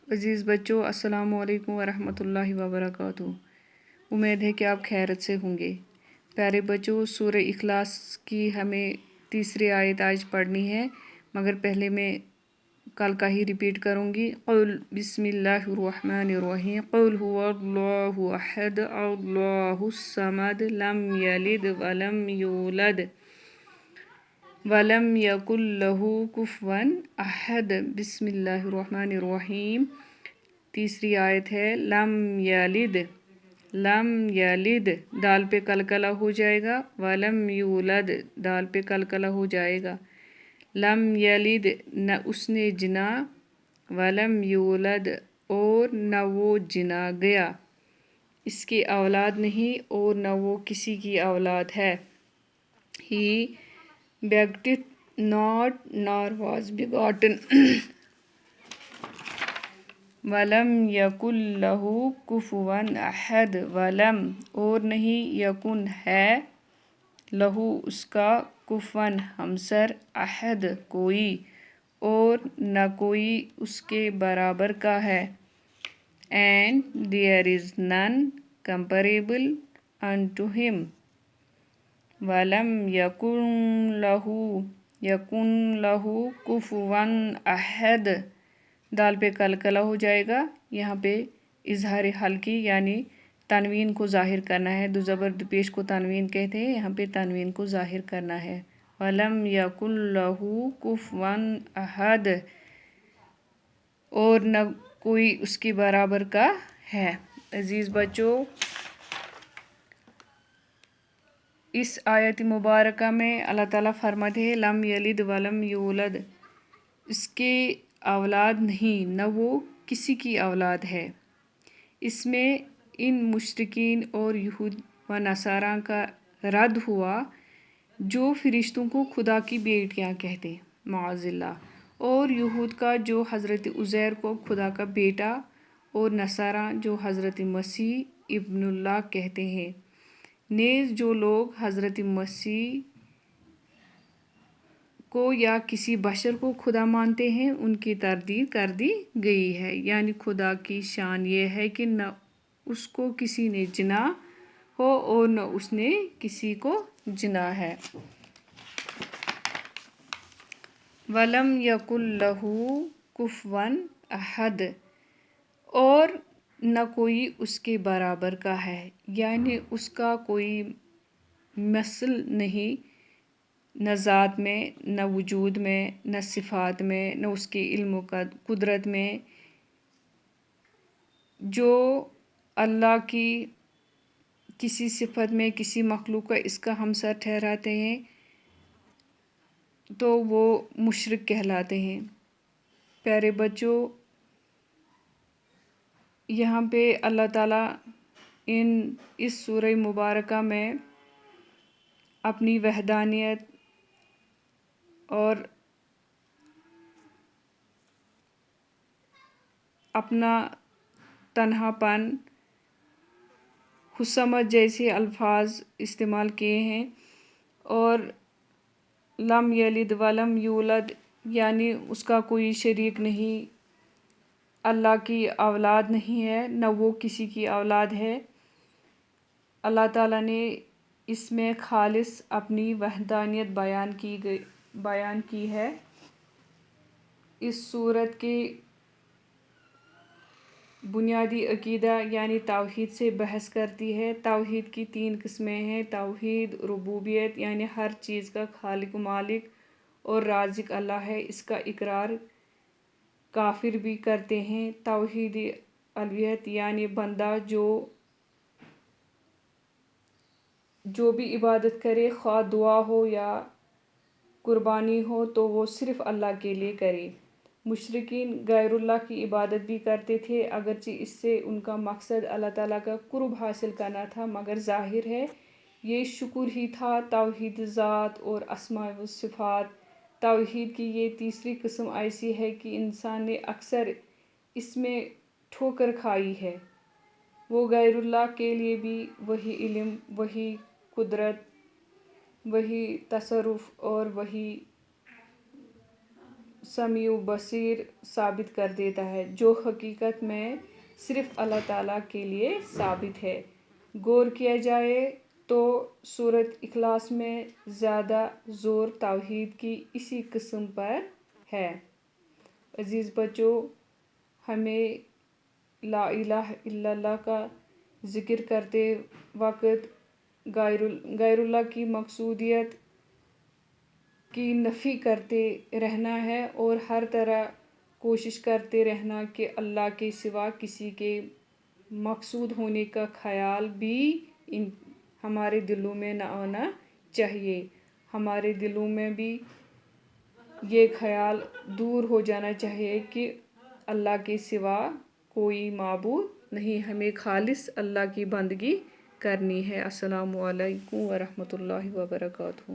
عزیز بچوں، السلام علیکم ورحمۃ اللہ وبرکاتہ۔ امید ہے کہ آپ خیرت سے ہوں گے۔ پیارے بچوں، سورہ اخلاص کی ہمیں تیسری آیت آج پڑھنی ہے، مگر پہلے میں کل کا ہی ریپیٹ کروں گی۔ قل بسم اللہ الرحمن الرحیم، قل هو اللہ احد اللہ الصمد لم یلد ولم یولد ولم یکن لہ کفوا احد۔ بسم اللہ الرحمن الرحیم۔ تیسری آیت ہے لم یلد، لم یلد دال پہ قلقلہ ہو جائے گا، ولم یولد دال پہ قلقلہ ہو جائے گا۔ لم یلد نہ اس نے جنا، ولم یولد اور نہ وہ جنا گیا، اس کی اولاد نہیں اور نہ وہ کسی کی اولاد ہے۔ He begetteth not nor was begotten ولم یکن لہ کفوا احد، ولم اور نہیں یکن ہے، لہو اس کا، کفواً ہمسر، احد کوئی، اور نہ کوئی اس کے برابر کا ہے۔ And there is none comparable unto him۔ وَلَمْ يَكُنْ لَهُ كُفُوًا أَحَدٌ دال پہ قلقلہ ہو جائے گا۔ یہاں پہ اظہار حل کی یعنی تنوین کو ظاہر کرنا ہے۔ دو زبر دو پیش کو تنوین کہتے ہیں، یہاں پہ تنوین کو ظاہر کرنا ہے۔ وَلَمْ يَكُنْ لَهُ كُفُوًا أَحَدٌ اور نہ کوئی اس کے برابر کا ہے۔ عزیز بچوں، اس آیت مبارکہ میں اللہ تعالیٰ فرماتے ہیں لم یلد ولم یولد، اس کے اولاد نہیں، نہ وہ کسی کی اولاد ہے۔ اس میں ان مشرکین اور یہود و نصاریٰ کا رد ہوا جو فرشتوں کو خدا کی بیٹیاں کہتے، معاذ اللہ، اور یہود کا جو حضرت عزیر کو خدا کا بیٹا، اور نصاریٰ جو حضرت مسیح ابن اللہ کہتے ہیں۔ نیز جو لوگ حضرت مسیح کو یا کسی بشر کو خدا مانتے ہیں، ان کی تردید کر دی گئی ہے، یعنی خدا کی شان یہ ہے کہ نہ اس کو کسی نے جنا ہو اور نہ اس نے کسی کو جنا ہے۔ وَلَمْ يَكُنْ لَهُ كُفُوًا أَحَدٌ اور نہ کوئی اس کے برابر کا ہے، یعنی اس کا کوئی مثل نہیں، نہ ذات میں، نہ وجود میں، نہ صفات میں، نہ اس کے علم و قدرت میں۔ جو اللہ کی کسی صفت میں کسی مخلوق کا اس کا ہمسر ٹھہراتے ہیں تو وہ مشرک کہلاتے ہیں۔ پیارے بچوں، یہاں پہ اللہ تعالیٰ اس سورہ مبارکہ میں اپنی وحدانیت اور اپنا تنہا پن، خصمت جیسے الفاظ استعمال کیے ہیں، اور لم یلد ولم یولد یعنی اس کا کوئی شریک نہیں، اللہ کی اولاد نہیں ہے، نہ وہ کسی کی اولاد ہے۔ اللہ تعالیٰ نے اس میں خالص اپنی وحدانیت بیان کی ہے۔ اس سورت کی بنیادی عقیدہ یعنی توحید سے بحث کرتی ہے۔ توحید کی 3 قسمیں ہیں: توحید ربوبیت یعنی ہر چیز کا خالق و مالک اور رازق اللہ ہے، اس کا اقرار کافر بھی کرتے ہیں۔ توحید الوہیت یعنی بندہ جو بھی عبادت کرے، خواہ دعا ہو یا قربانی ہو، تو وہ صرف اللہ کے لیے کرے۔ مشرکین غیر اللہ کی عبادت بھی کرتے تھے، اگرچہ اس سے ان کا مقصد اللہ تعالیٰ کا قرب حاصل کرنا تھا، مگر ظاہر ہے یہ شکر ہی تھا۔ توحید ذات اور اسماء و صفات۔ توحید کی یہ تیسری قسم ایسی ہے کہ انسان نے اکثر اس میں ٹھوکر کھائی ہے۔ وہ غیر اللہ کے لیے بھی وہی علم، وہی قدرت، وہی تصرف اور وہی سمیع و بصیر ثابت کر دیتا ہے، جو حقیقت میں صرف اللہ تعالیٰ کے لیے ثابت ہے۔ غور کیا جائے تو سورۃ اخلاص میں زیادہ زور توحید کی اسی قسم پر ہے۔ عزیز بچوں، ہمیں لا الہ الا اللہ کا ذکر کرتے وقت غیر اللہ کی مقصودیت کی نفی کرتے رہنا ہے اور ہر طرح کوشش کرتے رہنا کہ اللہ کے سوا کسی کے مقصود ہونے کا خیال بھی ہمارے دلوں میں نہ آنا چاہیے۔ ہمارے دلوں میں بھی یہ خیال دور ہو جانا چاہیے کہ اللہ کے سوا کوئی معبود نہیں، ہمیں خالص اللہ کی بندگی کرنی ہے۔ السلام علیکم ورحمۃ اللہ وبرکاتہ۔